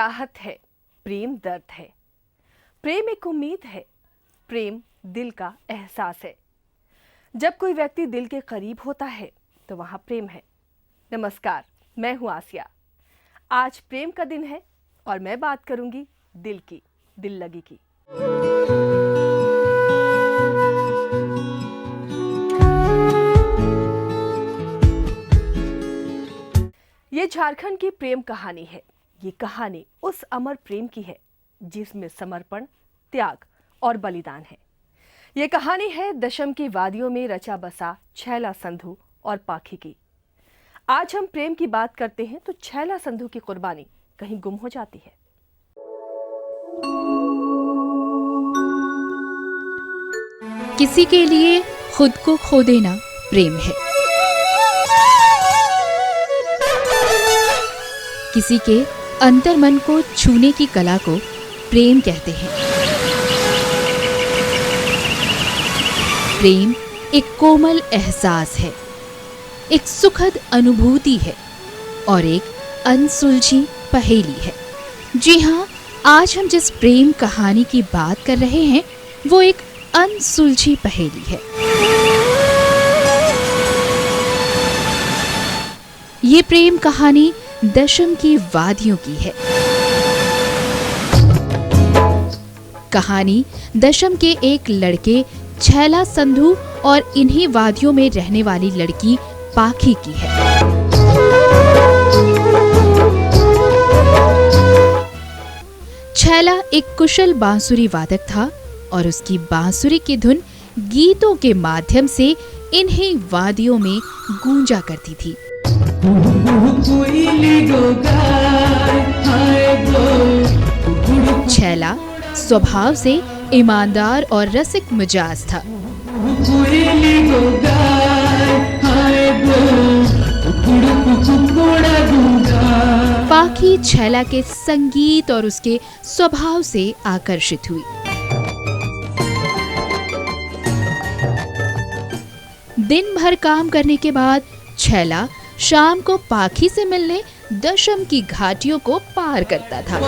चाहत है, प्रेम दर्द है, प्रेम एक उम्मीद है, प्रेम दिल का एहसास है। जब कोई व्यक्ति दिल के करीब होता है तो वहां प्रेम है। नमस्कार, मैं हूं आसिया। आज प्रेम का दिन है और मैं बात करूंगी दिल की, दिल लगी की। ये झारखंड की प्रेम कहानी है। ये कहानी उस अमर प्रेम की है जिसमें समर्पण, त्याग और बलिदान है। ये कहानी है दशम की वादियों में रचा बसा छैला संधू और पाखी की। आज हम प्रेम की बात करते हैं तो छैला संधू की कुर्बानी कहीं गुम हो जाती है। किसी के लिए खुद को खो देना प्रेम है। किसी के अंतर्मन को छूने की कला को प्रेम कहते हैं। प्रेम एक कोमल एहसास है, एक सुखद अनुभूति है और एक अनसुलझी पहेली है। जी हाँ, आज हम जिस प्रेम कहानी की बात कर रहे हैं वो एक अनसुलझी पहेली है। ये प्रेम कहानी दशम की वादियों की है। कहानी दशम के एक लड़के छैला संधू और इन्हीं वादियों में रहने वाली लड़की पाखी की है। छैला एक कुशल बांसुरी वादक था और उसकी बांसुरी की धुन गीतों के माध्यम से इन्हीं वादियों में गूंजा करती थी। छैला स्वभाव से ईमानदार और रसिक मिजाज था। पाखी छैला के संगीत और उसके स्वभाव से आकर्षित हुई। दिन भर काम करने के बाद छैला शाम को पाखी से मिलने दशम की घाटियों को पार करता था।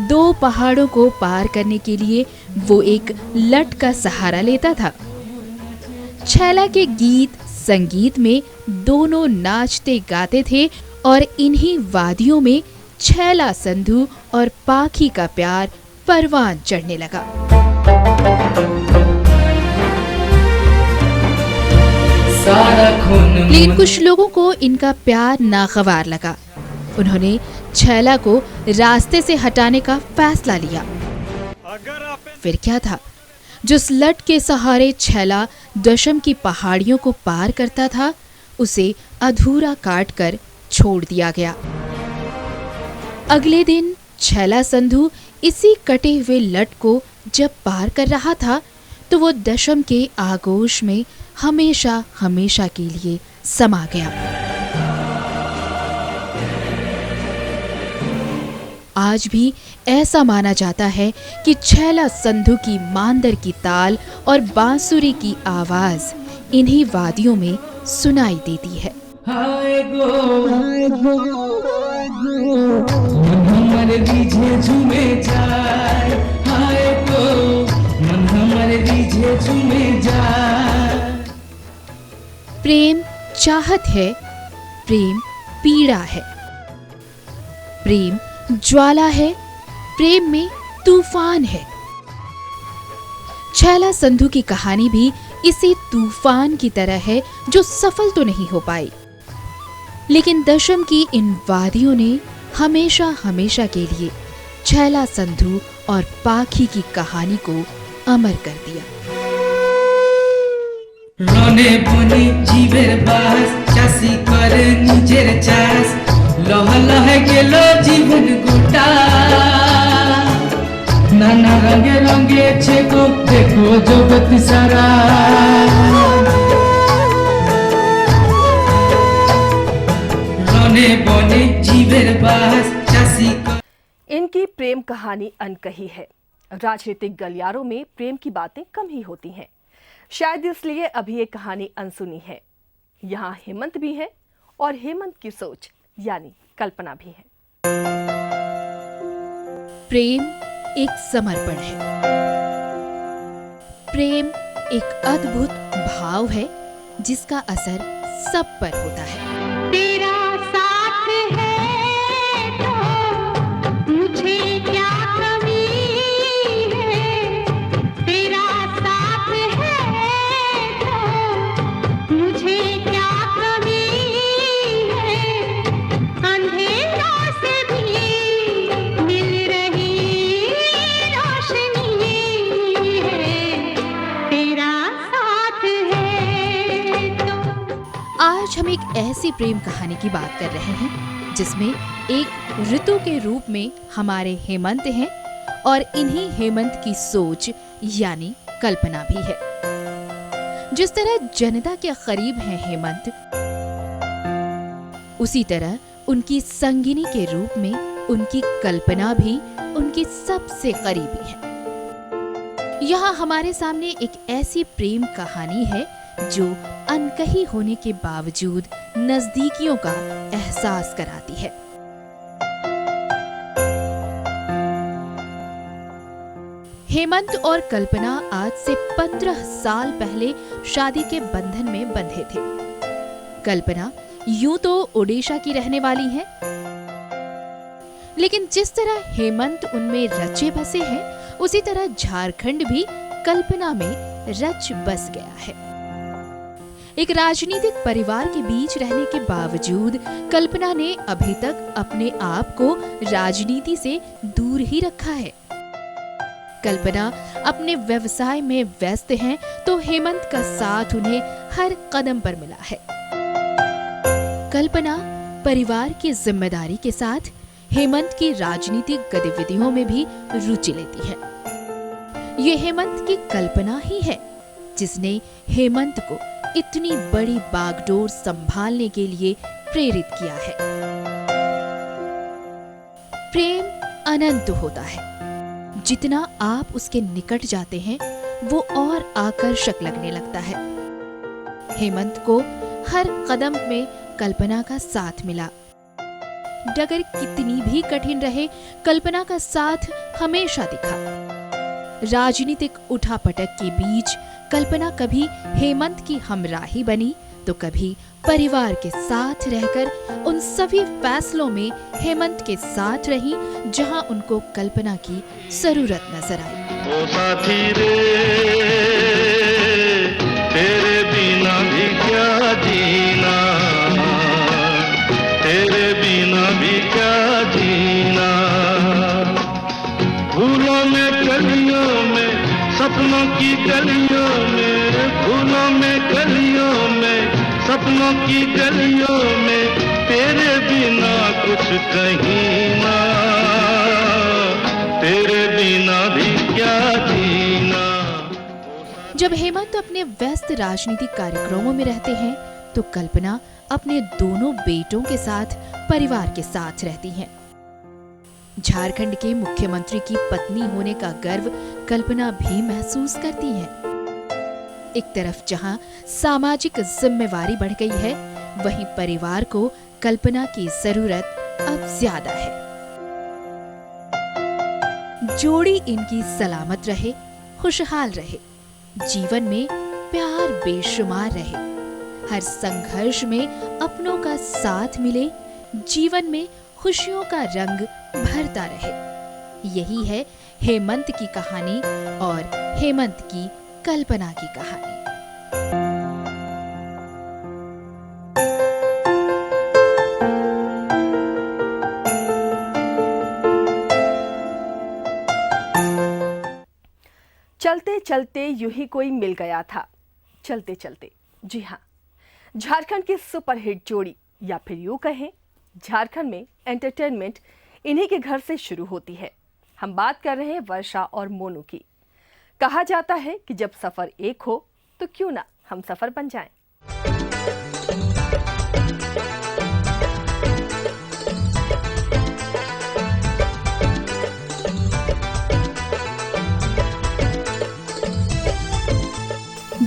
दो पहाड़ों को पार करने के लिए वो एक लट का सहारा लेता था। छैला के गीत संगीत में दोनों नाचते गाते थे और इन्हीं वादियों में छैला संधू और पाखी का प्यार परवान चढ़ने लगा। लेकिन कुछ लोगों को इनका प्यार नागवार लगा। उन्होंने छैला को रास्ते से हटाने का फैसला लिया। फिर क्या था, जिस लट के सहारे छैला दशम की पहाड़ियों को पार करता था उसे अधूरा काट कर छोड़ दिया गया। अगले दिन छैला संधू इसी कटे हुए लट को जब पार कर रहा था तो वो दशम के आगोश में हमेशा हमेशा के लिए समा गया। आज भी ऐसा माना जाता है कि छैला संधू की मांदर की ताल और बांसुरी की आवाज इन्हीं वादियों में सुनाई देती है। प्रेम चाहत है, प्रेम पीड़ा है, प्रेम ज्वाला है, प्रेम में तूफान है। छैला संधू की कहानी भी इसी तूफान की तरह है जो सफल तो नहीं हो पाई, लेकिन दशम की इन वादियों ने हमेशा हमेशा के लिए छैला संधू और पाखी की कहानी को अमर कर दिया। রনে বনে জীবের বাস চাষি করে নিজের চাষ লহ লহে গেল জীবন গোটা নানা রঙে রঙেছে গো দেখো জগৎ সারা রনে বনে জীবের বাস চাষি। इनकी प्रेम कहानी अनकही है। राजनीतिक गलियारों में प्रेम की बातें कम ही होती हैं। शायद इसलिए अभी ये कहानी अनसुनी है। यहाँ हेमंत भी है और हेमंत की सोच यानी कल्पना भी है। प्रेम एक समर्पण है। प्रेम एक अद्भुत भाव है जिसका असर सब पर होता है। तेरा साथ है तो मुझे क्या कमी है, तेरा साथ है तो मुझे क्या कमी है, अंधेरों से भी मिल रही रोशनी है, तेरा साथ है तो। आज हम एक ऐसी प्रेम कहानी की बात कर रहे हैं जिसमें एक ऋतु के रूप में हमारे हेमंत हैं और इन्हीं हेमंत की सोच यानी कल्पना भी है। जिस तरह जनता के करीब है हेमंत, उसी तरह उनकी संगिनी के रूप में उनकी कल्पना भी उनकी सबसे करीबी है। यहाँ हमारे सामने एक ऐसी प्रेम कहानी है जो अनकही होने के बावजूद नजदीकियों का एहसास कराती है। हेमंत और कल्पना आज से 15 साल पहले शादी के बंधन में बंधे थे। कल्पना यूं तो ओडिशा की रहने वाली है, लेकिन जिस तरह हेमंत उनमें रचे बसे हैं, उसी तरह झारखंड भी कल्पना में रच बस गया है। एक राजनीतिक परिवार के बीच रहने के बावजूद कल्पना ने अभी तक अपने आप को राजनीति से दूर ही रखा है। कल्पना अपने व्यवसाय में व्यस्त हैं, तो हेमंत का साथ उन्हें हर कदम पर मिला है। कल्पना परिवार की जिम्मेदारी के साथ हेमंत की राजनीतिक गतिविधियों में भी रुचि लेती है। ये हेमंत की कल्पना ही है जिसने हेमंत को इतनी बड़ी बागडोर संभालने के लिए प्रेरित किया है। प्रेम अनंत होता है। जितना आप उसके निकट जाते हैं, वो और आकर्षक लगने लगता है। हेमंत को हर कदम में कल्पना का साथ मिला। डगर कितनी भी कठिन रहे, कल्पना का साथ हमेशा दिखा। राजनीतिक उठापटक के बीच कल्पना कभी हेमंत की हमराही बनी, तो कभी परिवार के साथ रहकर उन सभी फैसलों में हेमंत के साथ रही जहां उनको कल्पना की जरूरत नजर आई। ओ साथी रे, तेरे बिना भी क्या जीना, तेरे बिना भी क्या जीना। फूलों में कलियों में, सपनों की गलियों में, फूलों में गलियों में, सपनों की गलियों में, तेरे बिना कुछ कहीं ना, तेरे बिना भी क्या जीना। जब हेमंत अपने व्यस्त राजनीतिक कार्यक्रमों में रहते हैं, तो कल्पना अपने दोनों बेटों के साथ परिवार के साथ रहती हैं। झारखंड के मुख्यमंत्री की पत्नी होने का गर्व कल्पना भी महसूस करती है। एक तरफ जहां सामाजिक जिम्मेवारी बढ़ गई है, वहीं परिवार को कल्पना की जरूरत अब ज्यादा है। जोड़ी इनकी सलामत रहे, खुशहाल रहे, जीवन में प्यार बेशुमार रहे, हर संघर्ष में अपनों का साथ मिले, जीवन में खुशियों का रंग भरता रहे। यही है हेमंत की कहानी और हेमंत की कल्पना की कहानी। चलते चलते यूं ही कोई मिल गया था। चलते चलते, जी हाँ, झारखंड की सुपरहिट जोड़ी, या फिर यूं कहें झारखंड में एंटरटेनमेंट इन्हीं के घर से शुरू होती है। हम बात कर रहे हैं वर्षा और मोनू की। कहा जाता है कि जब सफर एक हो तो क्यों ना हम सफर बन जाएं।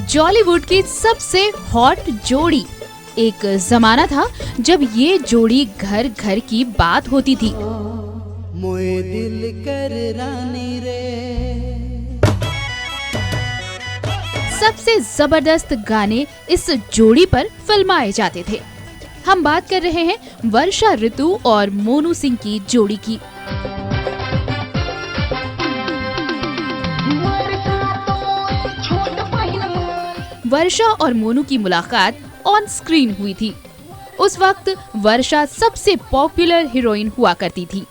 जॉलीवुड की सबसे हॉट जोड़ी एक जमाना था जब ये जोड़ी घर घर की बात होती थी। मोए दिल कर रानी रे। सबसे जबरदस्त गाने इस जोड़ी पर फिल्माए जाते थे। हम बात कर रहे हैं वर्षा ऋतु और मोनू सिंह की जोड़ी की। वर्षा और मोनू की मुलाकात ऑन स्क्रीन हुई थी। उस वक्त वर्षा सबसे पॉपुलर हीरोइन हुआ करती थी।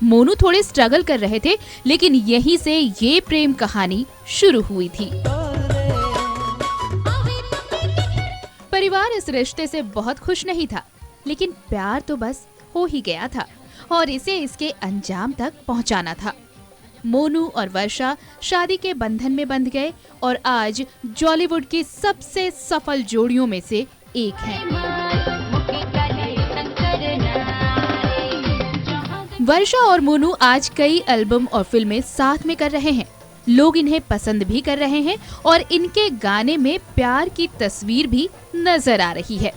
मोनू थोड़े स्ट्रगल कर रहे थे, लेकिन यहीं से ये प्रेम कहानी शुरू हुई थी। परिवार इस रिश्ते से बहुत खुश नहीं था, लेकिन प्यार तो बस हो ही गया था और इसे इसके अंजाम तक पहुंचाना था। मोनू और वर्षा शादी के बंधन में बंध गए और आज जॉलीवुड की सबसे सफल जोड़ियों में से एक हैं। वर्षा और मोनू आज कई एल्बम और फिल्में साथ में कर रहे हैं। लोग इन्हें पसंद भी कर रहे हैं और इनके गाने में प्यार की तस्वीर भी नजर आ रही है।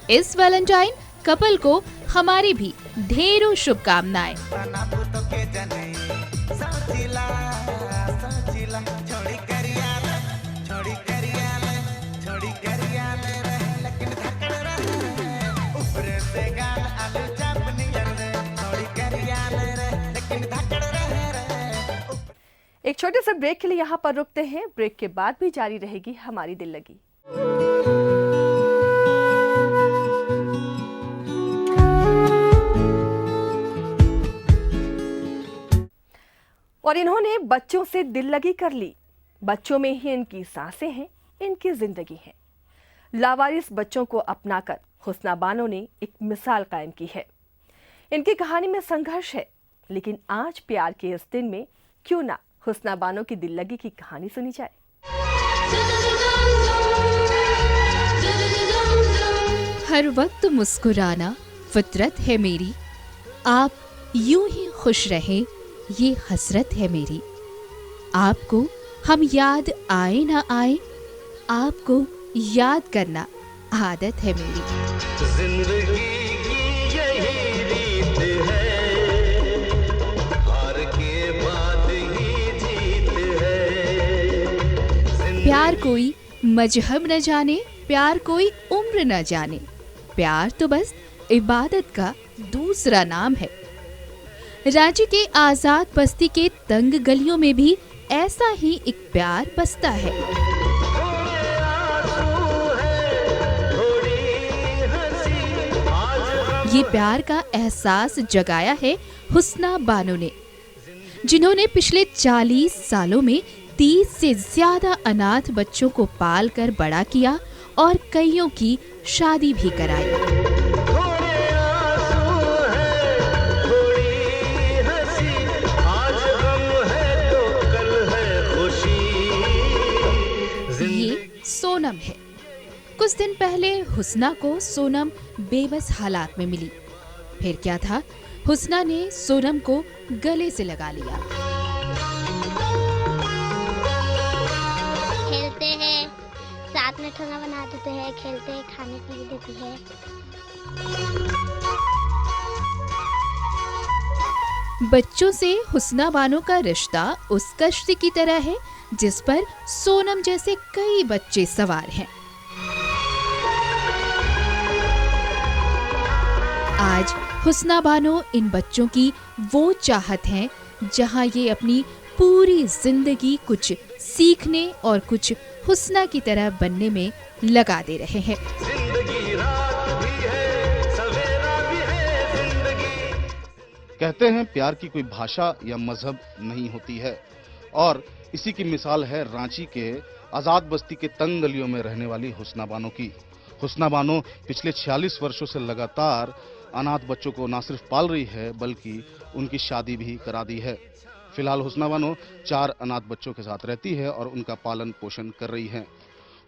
इस वैलेंटाइन कपल को हमारी भी ढेरों शुभकामनाएं। एक छोटे से ब्रेक के लिए यहाँ पर रुकते हैं। ब्रेक के बाद भी जारी रहेगी हमारी दिल लगी। और इन्होंने बच्चों से दिल लगी कर ली। बच्चों में ही इनकी सांसें हैं, इनकी जिंदगी है। लावारिस बच्चों को अपनाकर हुस्ना बानो ने एक मिसाल कायम की है। इनकी कहानी में संघर्ष है, लेकिन आज प्यार के इस दिन में क्यों ना हुस्ना बानो की दिल लगी की कहानी सुनी जाए। हर वक्त मुस्कुराना फितरत है मेरी, आप यूं ही खुश रहें ये हसरत है मेरी। आपको हम याद आए ना आए, आपको याद करना आदत है मेरी। जिंदगी की यही रीत है, हार के बाद ही जीत है। प्यार कोई मजहब न जाने, प्यार कोई उम्र न जाने, प्यार तो बस इबादत का दूसरा नाम है। रांची के आजाद बस्ती के तंग गलियों में भी ऐसा ही एक प्यार बसता है। ये प्यार का एहसास जगाया है हुस्ना बानो ने, जिन्होंने पिछले 40 सालों में 30 से ज्यादा अनाथ बच्चों को पाल कर बड़ा किया और कईयों की शादी भी कराई। सोनम है। कुछ दिन पहले हुस्ना को सोनम बेबस हालात में मिली। फिर क्या था, हुस्ना ने सोनम को गले से लगा लिया। खेलते हैं, साथ में खाना बना देते हैं, खेलते हैं, खाने के लिए देती है। बच्चों से हुस्ना बानो का रिश्ता उस कश्ती की तरह है जिस पर सोनम जैसे कई बच्चे सवार हैं। आज हुस्ना बानो इन बच्चों की वो चाहत है जहां ये अपनी पूरी जिंदगी कुछ सीखने और कुछ हुस्ना की तरह बनने में लगा दे रहे हैं। कहते हैं प्यार की कोई भाषा या मजहब नहीं होती है, और इसी की मिसाल है रांची के आजाद बस्ती के तंग गलियों में रहने वाली हुस्ना बानो की। हुस्ना बानो पिछले 46 वर्षों से लगातार अनाथ बच्चों को न सिर्फ पाल रही है बल्कि उनकी शादी भी करा दी है। फिलहाल हुस्ना बानो 4 अनाथ बच्चों के साथ रहती है और उनका पालन पोषण कर रही है।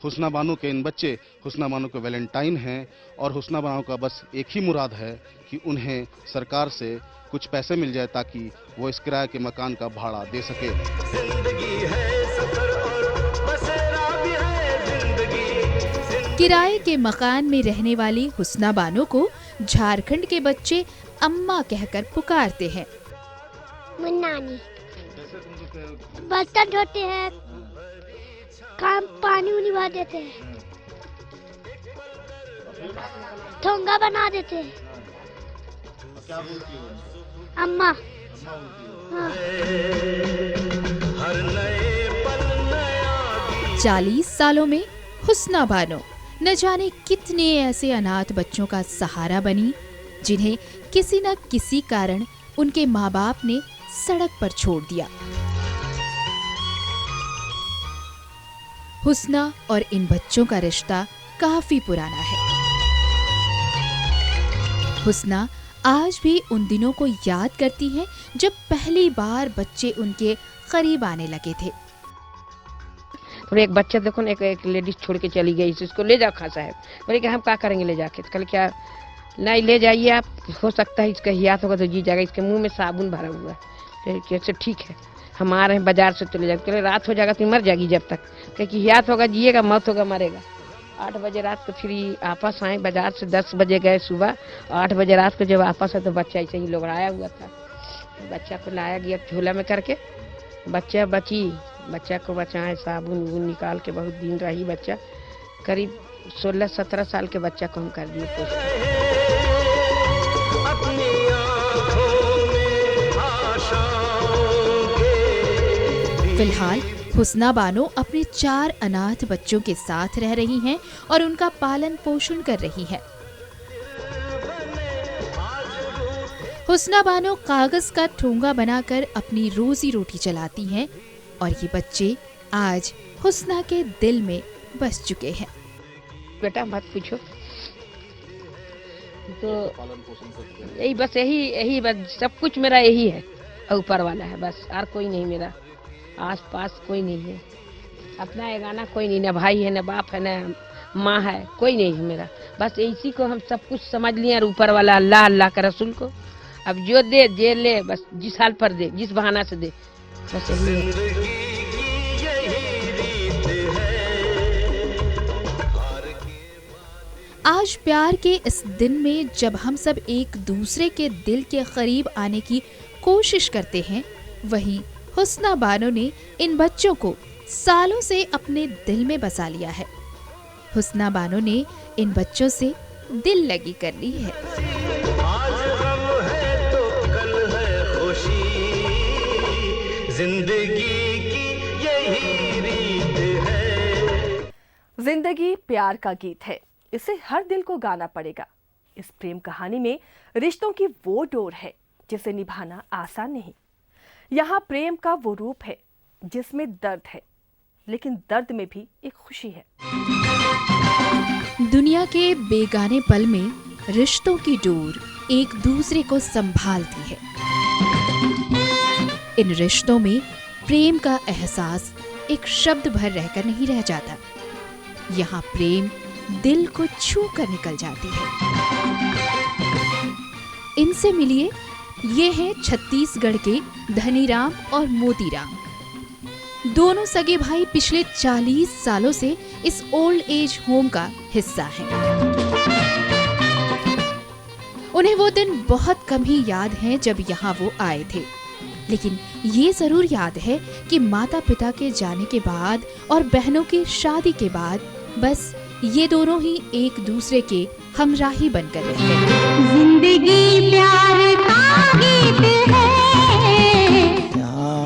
हुस्ना बानो के इन बच्चे हुस्ना बानो के वैलेंटाइन हैं और हुस्ना बानो का बस एक ही मुराद है कि उन्हें सरकार से कुछ पैसे मिल जाए ताकि वो इस किराए के मकान का भाड़ा दे सके। जिंदगी है सफर और बसेरा भी है जिंदगी। किराए के मकान में रहने वाली हुस्ना बानो को झारखंड के बच्चे अम्मा कहकर पुकारते हैं। मुन्नानी बर्तन धोते हैं, काम पानी उनी भर देते हैं, ठोंगा बना देते हैं। क्या बोलती हो? अम्मा। हाँ। 40 सालों में हुस्ना बानो न जाने कितने ऐसे अनाथ बच्चों का सहारा बनी जिन्हें किसी न किसी कारण उनके माँ बाप ने सड़क पर छोड़ दिया। हुस्ना और इन बच्चों का रिश्ता काफी पुराना है। हुस्ना आज भी उन दिनों को याद करती हैं जब पहली बार बच्चे उनके करीब आने लगे थे। और एक बच्चा देखो ना, एक लेडीज छोड़ के चली गई, इसको ले जाओ खां साहब। बोले कि हम क्या करेंगे ले जाके? तो कल क्या नहीं ले जाइए आप, हो सकता है इसका हियात होगा तो जी जाएगा, इसके मुंह में साबुन भरा हुआ है। कैसे ठीक है, हम आ रहे हैं बाजार से, तो ले जाओ। कल रात हो जाएगा तो मर जाएगी जब तक, क्योंकि हियात होगा जिएगा, मौत होगा मरेगा। 8 बजे रात को फिर आपस आए बाजार से, 10 बजे गए सुबह, 8 बजे रात को जब आपस आए तो बच्चा ऐसे ही लोगड़ाया हुआ था। बच्चा को लाया गया झोला में करके, बच्चा को बचाए, साबुन वून निकाल के बहुत दिन रही बच्चा। करीब 16-17 साल के बच्चा को हम कर दिए पोस्ट। फिलहाल हुस्ना बानो अपने 4 अनाथ बच्चों के साथ रह रही हैं और उनका पालन पोषण कर रही हैं। हुस्ना बानो कागज का ठोंगा बनाकर अपनी रोजी रोटी चलाती हैं और ये बच्चे आज हुस्ना के दिल में बस चुके हैं। बेटा मत पूछो, तो यही बस यही बस सब कुछ मेरा यही है, ऊपर वाला है बस, और कोई नहीं। मेरा आस पास कोई नहीं है, अपना ये गाना कोई नहीं, ना भाई है, ना बाप है, ना माँ है, कोई नहीं है मेरा। बस इसी को हम सब कुछ समझ लिए, और ऊपर वाला अल्लाह, अल्लाह का रसूल को अब जो दे ले, बस जिस हाल पर दे, जिस बहाना से दे, बस यही है। आज प्यार के इस दिन में जब हम सब एक दूसरे के दिल के करीब आने की कोशिश करते हैं, वहीं हुस्ना बानो ने इन बच्चों को सालों से अपने दिल में बसा लिया है। हुस्ना बानो ने इन बच्चों से दिल लगी कर ली है। जिंदगी प्यार का गीत है, इसे हर दिल को गाना पड़ेगा। इस प्रेम कहानी में रिश्तों की वो डोर है जिसे निभाना आसान नहीं। यहाँ प्रेम का वो रूप है जिसमें दर्द है, लेकिन दर्द में भी एक खुशी है। दुनिया के बेगाने पल में रिश्तों की डोर एक दूसरे को संभालती है। इन रिश्तों में प्रेम का एहसास एक शब्द भर रहकर नहीं रह जाता। यहाँ प्रेम दिल को छू कर निकल जाती है। इनसे मिलिए, ये हैं छत्तीसगढ़ के धनीराम और मोतीराम। दोनों सगे भाई पिछले 40 सालों से इस ओल्ड एज होम का हिस्सा हैं। उन्हें वो दिन बहुत कम ही याद हैं जब यहाँ वो आए थे, लेकिन ये जरूर याद है कि माता पिता के जाने के बाद और बहनों की शादी के बाद बस ये दोनों ही एक दूसरे के हमराही बनकर रह गए। जिंदगी प्यार का गीत है। यहाँ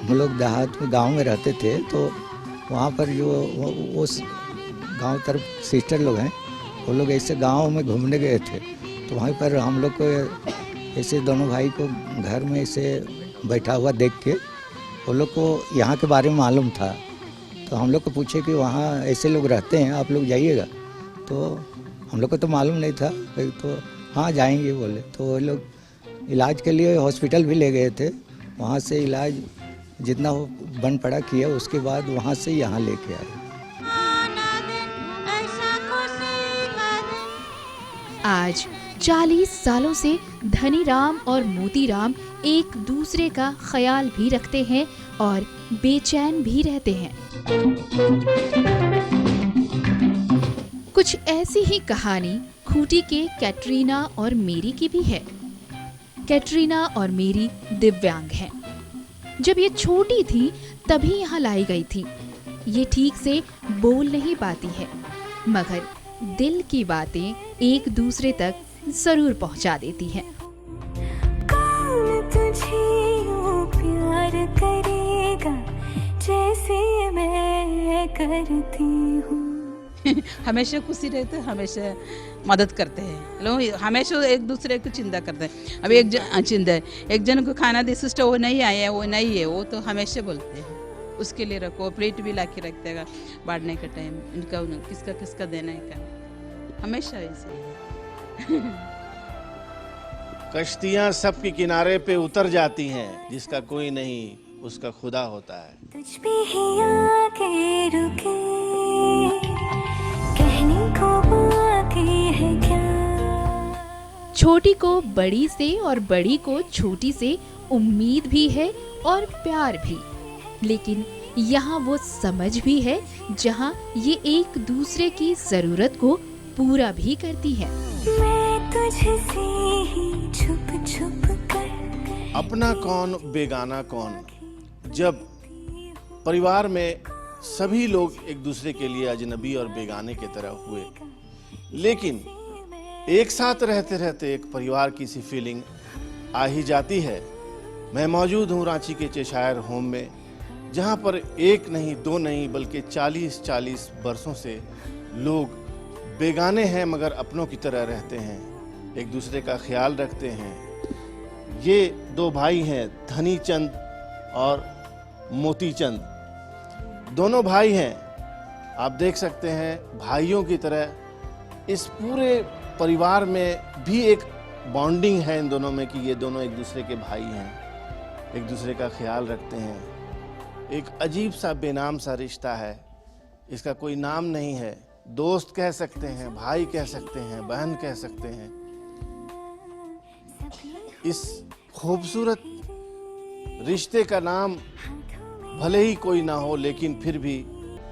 हम लोग देहात में गांव में रहते थे, तो वहाँ पर जो उस गांव तरफ सिस्टर लोग हैं, वो लोग ऐसे गांव में घूमने गए थे, तो वहीं पर हम लोग को ऐसे दोनों भाई को घर में ऐसे बैठा हुआ देख के वो लोग को यहाँ के बारे में मालूम था। तो हम लोग को पूछे कि वहाँ ऐसे लोग रहते हैं, आप लोग जाइएगा? तो हम लोग को तो मालूम नहीं था, तो हाँ जाएंगे बोले। तो वो लोग इलाज के लिए हॉस्पिटल भी ले गए थे, वहाँ से इलाज जितना हो बन पड़ा किया, उसके बाद वहाँ से यहाँ लेके आए। आज 40 सालों से धनीराम और मोतीराम एक दूसरे का ख्याल भी रखते हैं और बेचैन भी रहते हैं। कुछ ऐसी ही कहानी खूंटी के कैटरीना और मेरी की भी है। कैटरीना और मेरी दिव्यांग हैं। जब ये छोटी थी तभी यहाँ लाई गई थी। ये ठीक से बोल नहीं पाती है, मगर दिल की बातें एक दूसरे तक जरूर पहुंचा देती हैं। कौन तुझे यूं प्यार करेगा जैसे मैं करती हूँ। हमेशा खुशी रहते, हमेशा मदद करते हैं लोग, हमेशा एक दूसरे को चिंता करते हैं। अब एक जन को खाना दे सिस्टर वो नहीं आया, वो नहीं है, वो तो हमेशा बोलते हैं उसके लिए रखो, प्लेट भी ला के रखते हैं बांटने का टाइम, इनका किसका किसका देना है का, हमेशा ऐसे ही। कश्तियाँ सबके किनारे पे उतर जाती हैं, जिसका कोई नहीं उसका खुदा होता है। तुझ पे ही आके रुके, कहने को बाकी है क्या। छोटी को बड़ी से और बड़ी को छोटी से उम्मीद भी है और प्यार भी, लेकिन यहाँ वो समझ भी है जहाँ ये एक दूसरे की जरूरत को पूरा भी करती है। मैं तुझसे ही छुप छुप कर। अपना कौन बेगाना कौन, जब परिवार में सभी लोग एक दूसरे के लिए अजनबी और बेगाने की तरह हुए, लेकिन एक साथ रहते रहते एक परिवार की सी फीलिंग आ ही जाती है। मैं मौजूद हूँ रांची के चेशायर होम में, जहाँ पर एक नहीं दो नहीं बल्कि 40-40 बरसों से लोग बेगाने हैं मगर अपनों की तरह रहते हैं, एक दूसरे का ख्याल रखते हैं। ये दो भाई हैं, धनी चंद और मोती चंद, दोनों भाई हैं। आप देख सकते हैं भाइयों की तरह इस पूरे परिवार में भी एक बॉन्डिंग है इन दोनों में कि ये दोनों एक दूसरे के भाई हैं, एक दूसरे का ख्याल रखते हैं। एक अजीब सा बेनाम सा रिश्ता है, इसका कोई नाम नहीं है। दोस्त कह सकते हैं, भाई कह सकते हैं, बहन कह सकते हैं। इस खूबसूरत रिश्ते का नाम भले ही कोई ना हो, लेकिन फिर भी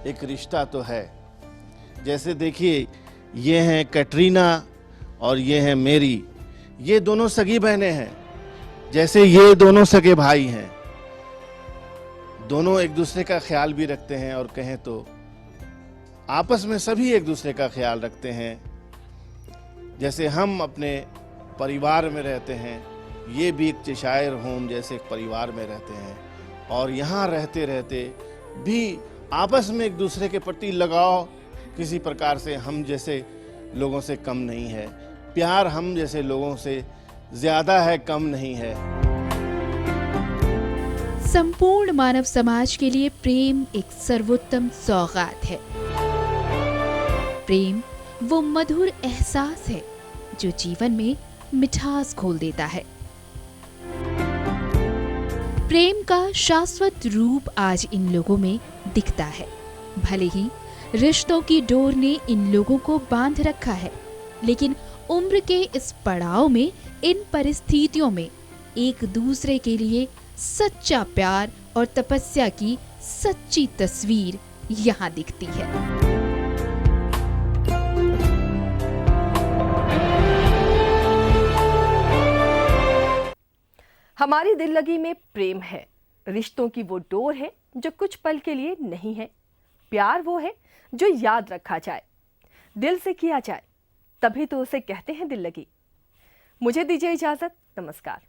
एक रिश्ता तो है। जैसे देखिए, ये हैं कैटरीना और ये हैं मेरी, ये दोनों सगी बहनें हैं। जैसे ये दोनों सगे भाई हैं, दोनों एक दूसरे का ख्याल भी रखते हैं और कहें तो आपस में सभी एक दूसरे का ख्याल रखते हैं। जैसे हम अपने परिवार में रहते हैं, ये भी एक चेशायर होम जैसे एक परिवार में रहते हैं, और यहाँ रहते रहते भी आपस में एक दूसरे के प्रति लगाव किसी प्रकार से हम जैसे लोगों से कम नहीं है, प्यार हम जैसे लोगों से ज्यादा है, कम नहीं है। संपूर्ण मानव समाज के लिए प्रेम एक सर्वोत्तम सौगात है। प्रेम वो मधुर एहसास है जो जीवन में मिठास घोल देता है। प्रेम का शाश्वत रूप आज इन लोगों में दिखता है। भले ही रिश्तों की डोर ने इन लोगों को बांध रखा है, लेकिन उम्र के इस पड़ाव में, इन परिस्थितियों में एक दूसरे के लिए सच्चा प्यार और तपस्या की सच्ची तस्वीर यहाँ दिखती है। हमारी दिल लगी में प्रेम है, रिश्तों की वो डोर है जो कुछ पल के लिए नहीं है। प्यार वो है जो याद रखा जाए, दिल से किया जाए, तभी तो उसे कहते हैं दिल लगी। मुझे दीजिए इजाजत, नमस्कार।